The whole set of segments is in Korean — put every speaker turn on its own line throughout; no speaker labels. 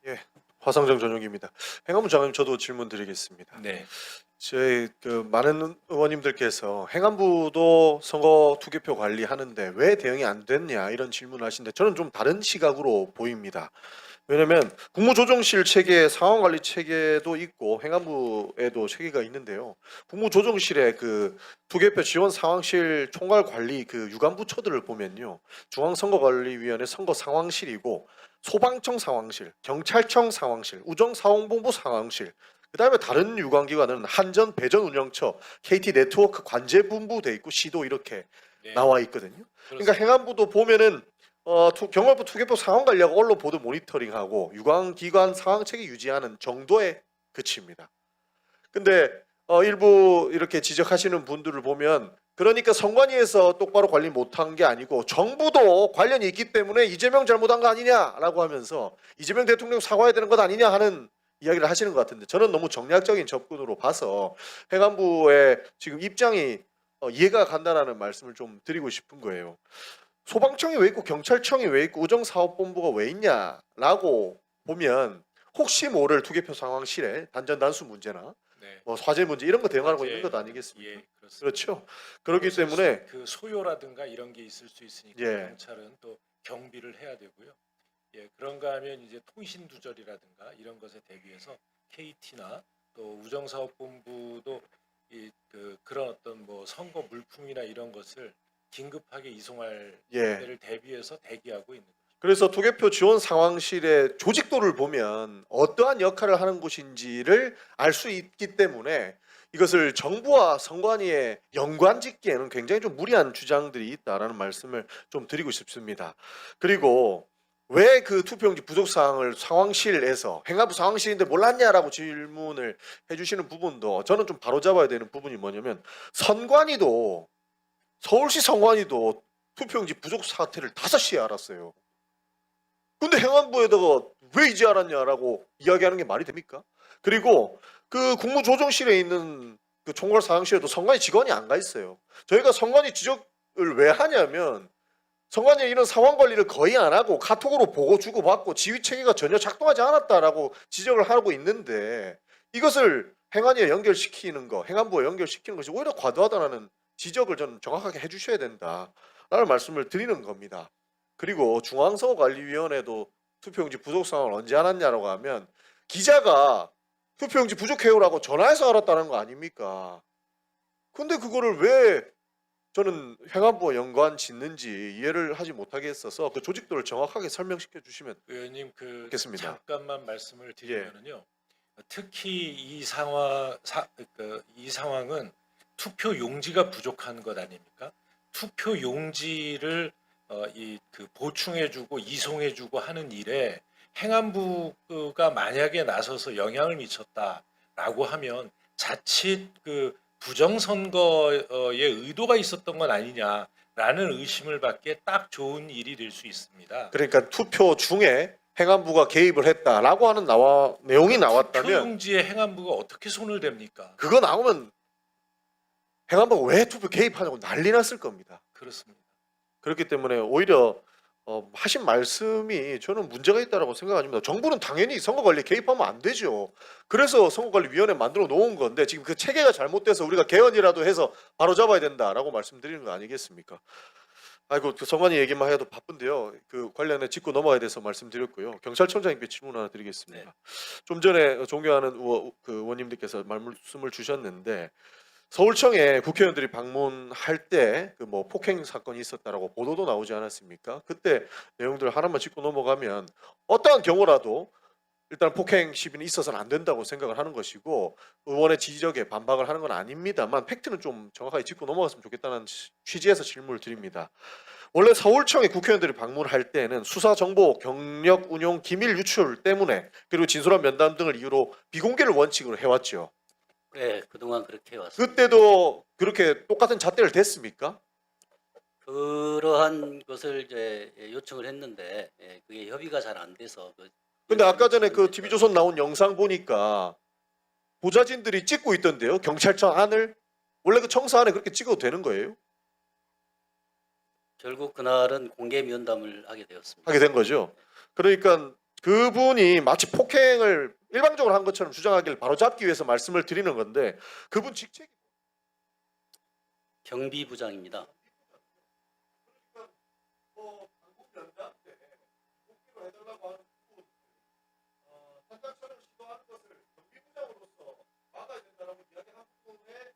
예, 화성정 전용기입니다. 행안부 장관님 저도 질문 드리겠습니다.
네.
저희 많은 의원님들께서 행안부도 선거 투개표 관리하는데 왜 대응이 안 됐냐 이런 질문을 하시는데 저는 좀 다른 시각으로 보입니다. 왜냐면 국무조정실 체계, 상황관리 체계도 있고 행안부에도 체계가 있는데요. 국무조정실의 그 투개표 지원 상황실 총괄 관리 그 유관 부처들을 보면요. 중앙선거관리위원회 선거 상황실이고 소방청 상황실, 경찰청 상황실, 우정사원본부 상황실, 그다음에 다른 유관기관은 한전 배전운영처, KT 네트워크 관제본부 돼 있고 시도 이렇게
네.
나와 있거든요. 그러니까
그렇습니다.
행안부도 보면은 경찰부 투개표 상황 관리하고 언론 보도 모니터링하고 유관기관 상황 체계 유지하는 정도에 그칩니다. 근데 일부 이렇게 지적하시는 분들을 보면 그러니까 선관위에서 똑바로 관리 못한 게 아니고 정부도 관련이 있기 때문에 이재명 잘못한 거 아니냐라고 하면서 이재명 대통령 사과해야 되는 것 아니냐 하는 이야기를 하시는 것 같은데 저는 너무 정략적인 접근으로 봐서 행안부의 지금 입장이 이해가 간다라는 말씀을 좀 드리고 싶은 거예요. 소방청이 왜 있고 경찰청이 왜 있고 우정사업본부가 왜 있냐라고 보면 혹시 모를 투개표 상황실에 단전 단수 문제나
네.
뭐 화재 문제 이런 거 대응하고
화재,
있는 것 아니겠습니까?
예, 그렇습니다.
그렇죠. 그렇기
그것을
때문에
그 소요라든가 이런 게 있을 수 있으니까
예.
경찰은 또 경비를 해야 되고요. 예, 그런가 하면 이제 통신 두절이라든가 이런 것에 대비해서 KT나 또 우정사업본부도 그런 어떤 뭐 선거 물품이나 이런 것을 긴급하게 이송할
예.
때를 대비해서 대기하고 있는 거죠.
그래서 투개표 지원 상황실의 조직도를 보면 어떠한 역할을 하는 곳인지를 알 수 있기 때문에 이것을 정부와 선관위에 연관짓기에는 굉장히 좀 무리한 주장들이 있다라는 말씀을 좀 드리고 싶습니다. 그리고 왜 그 투표용지 부족 사항을 상황실에서 행안부 상황실인데 몰랐냐라고 질문을 해주시는 부분도 저는 좀 바로잡아야 되는 부분이 뭐냐면 선관위도 서울시 선관위도 투표용지 부족 사태를 5시에 알았어요. 근데 행안부에다가 왜 이제 알았냐라고 이야기하는 게 말이 됩니까? 그리고 그 국무조정실에 있는 그 총괄 사항실에도 선관위 직원이 안 가 있어요. 저희가 선관위 지적을 왜 하냐면 선관위 이런 상황 관리를 거의 안 하고 카톡으로 보고 주고받고 지휘 체계가 전혀 작동하지 않았다라고 지적을 하고 있는데 이것을 행안위에 연결시키는 거, 행안부에 연결시키는 것이 오히려 과도하다는 지적을 저는 정확하게 해주셔야 된다라는 말씀을 드리는 겁니다. 그리고 중앙선거관리위원회도 투표용지 부족 상황을 언제 알았냐라고 하면 기자가 투표용지 부족해요라고 전화해서 알았다는 거 아닙니까? 근데 그거를 왜 저는 행안부와 연관 짓는지 이해를 하지 못하겠어서 그 조직도를 정확하게 설명시켜 주시면
의원님
좋겠습니다.
잠깐만 말씀을 드리면은요. 특히 이 상황은 투표 용지가 부족한 것 아닙니까? 투표 용지를 보충해주고 이송해주고 하는 일에 행안부가 만약에 나서서 영향을 미쳤다라고 하면 자칫 그 부정선거에 의도가 있었던 건 아니냐라는 의심을 받기에 딱 좋은 일이 될 수 있습니다.
그러니까 투표 중에 행안부가 개입을 했다라고 하는 내용이
투표
나왔다면
용지에 행안부가 어떻게 손을 댑니까?
그거 나오면 행안부가 왜 투표 개입하냐고 난리 났을 겁니다.
그렇습니다.
그렇기 때문에 오히려 하신 말씀이 저는 문제가 있다고 생각합니다. 정부는 당연히 선거관리에 개입하면 안 되죠. 그래서 선거관리위원회 만들어 놓은 건데 지금 그 체계가 잘못돼서 우리가 개헌이라도 해서 바로잡아야 된다라고 말씀드리는 거 아니겠습니까? 아이고 그 선관위 얘기만 해도 바쁜데요. 그 관련해 짚고 넘어가야 돼서 말씀드렸고요. 경찰청장님께 질문 하나 드리겠습니다.
네.
좀 전에 존경하는 의원님들께서 말씀을 주셨는데 서울청에 국회의원들이 방문할 때 그 뭐 폭행 사건이 있었다라고 보도도 나오지 않았습니까? 그때 내용들 하나만 짚고 넘어가면 어떠한 경우라도 일단 폭행 시비는 있어서는 안 된다고 생각을 하는 것이고 의원의 지적에 반박을 하는 건 아닙니다만 팩트는 좀 정확하게 짚고 넘어갔으면 좋겠다는 취지에서 질문을 드립니다. 원래 서울청에 국회의원들이 방문할 때는 수사 정보, 경력 운용, 기밀 유출 때문에 그리고 진솔한 면담 등을 이유로 비공개를 원칙으로 해왔죠.
네, 그동안 그렇게 해왔습니다.
그때도 그렇게 똑같은 잣대를 댔습니까?
그러한 것을 이제 요청을 했는데 그게 협의가 잘 안 돼서
근데 아까 전에 그 TV조선 나온 영상 보니까 보좌진들이 찍고 있던데요. 경찰청 안을 원래 그 청사 안에 그렇게 찍어도 되는 거예요?
결국 그날은 공개 면담을 하게 되었습니다.
하게 된 거죠. 그러니까 그분이 마치 폭행을 일방적으로 한 것처럼 주장하기를 바로잡기 위해서 말씀을 드리는 건데 그분 직책이
경비부장입니다.
방북 연장 때 복귀를 해달라고 하는 부분 현장 촬영 시도하는 것을 경비부장으로서 막아야 된다라고 이야기한 부분에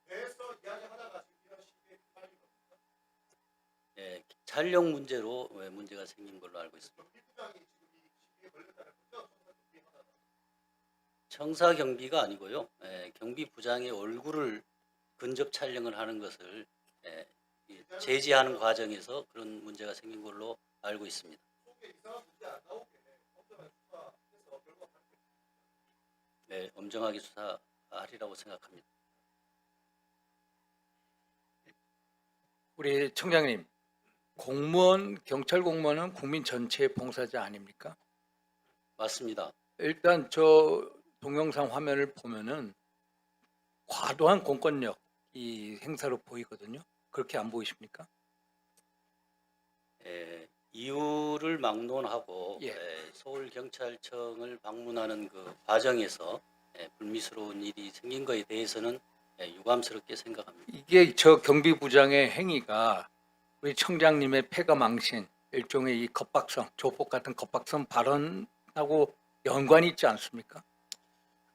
대해서 이야기하다가 지금 이런 식의 말인 겁니다.
예, 촬영 문제로 문제가 생긴 걸로 알고 있습니다.
경비부장이 지금 이 시비에 걸렸다는 거죠?
청사 경비가 아니고요. 경비부장의 얼굴을 근접 촬영을 하는 것을 이 제지하는 과정에서 그런 문제가 생긴 걸로 알고 있습니다. 네, 엄정하게 수사하리라고 생각합니다.
우리 청장님, 공무원, 경찰 공무원은 국민 전체의 봉사자 아닙니까?
맞습니다.
일단 저 동영상 화면을 보면은 과도한 공권력 이 행사로 보이거든요. 그렇게 안 보이십니까?
이유를 막론하고
예.
서울경찰청을 방문하는 그 과정에서 불미스러운 일이 생긴 것에 대해서는 유감스럽게 생각합니다.
이게 저 경비부장의 행위가 우리 청장님의 패가 망신, 일종의 이 겁박성, 조폭 같은 겁박성 발언하고 연관이 있지 않습니까?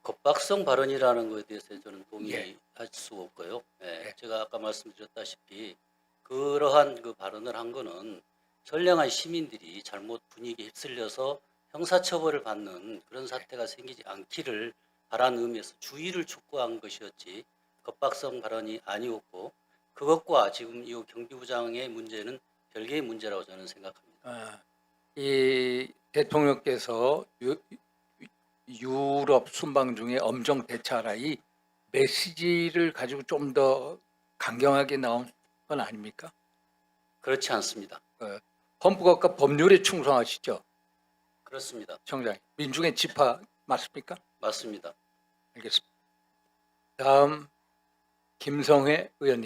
겁박성 발언이라는 것에 대해서 저는 동의할
예.
수 없고요.
예.
제가 아까 말씀드렸다시피 그러한 그 발언을 한 거는 선량한 시민들이 잘못 분위기에 휩쓸려서 형사처벌을 받는 그런 사태가 생기지 않기를 바라는 의미에서 주의를 촉구한 것이었지 겁박성 발언이 아니었고 그것과 지금 이 경비부장의 문제는 별개의 문제라고 저는 생각합니다.
이 대통령께서 유럽 순방 중에 엄정 대처하라 이 메시지를 가지고 좀 더 강경하게 나온 건 아닙니까?
그렇지 않습니다.
헌법과 법률에 충성하시죠,
그렇습니다.
청장님. 민중의 지파 맞습니까?
맞습니다.
알겠습니다. 다음 김성회 의원님.